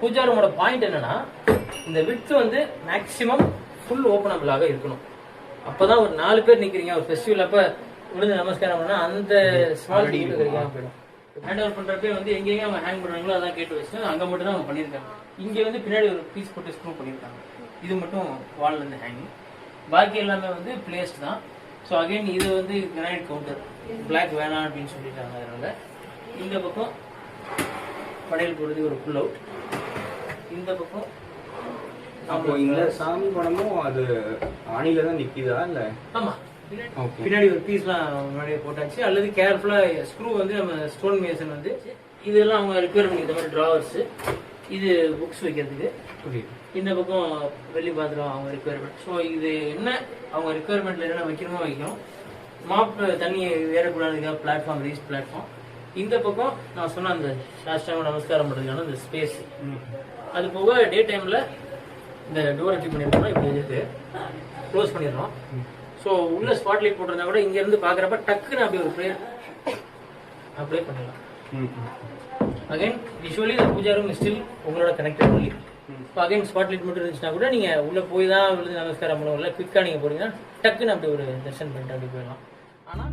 பூஜா ரூமோட பாயிண்ட் என்னன்னா இந்த விட்த் வந்து மேக்ஸிமம் ஃபுல் ஓப்பனபிளாக இருக்கணும். அப்பதான் ஒரு 4 பேர் நிக்கிறீங்க ஒரு ஃபெஸ்டிவல் அப்ப விழுந்து நமஸ்காரம் பண்ணா அந்த ஸ்மால் டீல் கிடைக்காம போயிடும். ஹேண்ட் ஓவர் பண்றப்ப வந்து எங்கெங்க அவங்க ஹேங் பண்றாங்களோ அதான் கேட்டு வச்சு அங்க மட்டும் தான் அவங்க பண்ணியிருக்காங்க. இங்க வந்து பின்னாடி ஒரு பீஸ் போட்டு ஸ்க்ரூ பண்ணியிருக்காங்க. இது மட்டும் வால்ல இருந்து ஹேங்கிங். பாக்கி எல்லாமே வந்து பிளேஸ்ட் தான். ஸோ அகைன் இது வந்து கிரானைட் கவுண்டர் பிளாக் வேணாம் அப்படின்னு சொல்லிட்டாங்க. அதனால இந்த பக்கம் படையல் போடுறது ஒரு புல் அவுட். இந்த பக்கம் அப்போ இந்த சாமி படமும் அது ஆணில தான் நிக்குதா இல்ல? ஆமா, பின்னாடி ஒரு பீஸ்லாம் முன்னாடியே போட்டாச்சு. அல்லது கேர்ஃபுல்லா ஸ்க்ரூ வந்து நம்ம ஸ்டோன் மேசன் வந்து இதெல்லாம் அவங்க ரிக்வயர்மெண்ட். இந்த மாதிரி டிராவர்ஸ், இது புக்ஸ் வைக்கிறதுக்கு. இந்த பக்கம் வெள்ளி பாத்திரம் அவங்க ரிக்வயர்மெண்ட். ஸோ இது என்ன அவங்க ரிக்வயர்மெண்ட்ல என்ன வைக்கணுமோ வைக்கணும். மாப் தண்ணி ஏறக்கூடாதுக்காக பிளாட்ஃபார்ம், ரீஸ் பிளாட்ஃபார்ம். இந்த பக்கம் நான் சொன்ன அந்த சாஷ்டாங்க நமஸ்காரம் பண்ணுறதுக்கான இந்த ஸ்பேஸ். அது போக டே டைம்ல இந்த டோர் எப்படி பண்ணிருக்கோம்னா இப்படி இருக்கு, க்ளோஸ் பண்ணிடுறோம். ஸோ உள்ள ஸ்பாட் லைட் போட்டிருந்தா கூட இங்க இருந்து பாக்குறப்ப டக்குன்னு அப்படி ஒரு ப்ரேயர் அப்படியே பண்ணிடலாம். அகைன் விஷுவலி இந்த பூஜா ரூம் ஸ்டில் உங்களோட கனெக்டட் ஒன்லி. இப்போ அகைன் ஸ்பாட் லைட் மட்டும் இருந்துச்சுன்னா கூட நீங்க உள்ள போய் தான் விழுந்து நமஸ்காரம் பண்ணுவோம்ல, குவிக்கா நீங்க போறீங்கன்னா டக்குன்னு அப்படி ஒரு தர்ஷன் பண்ணிட்டு அப்படி போயிடலாம். ஆனா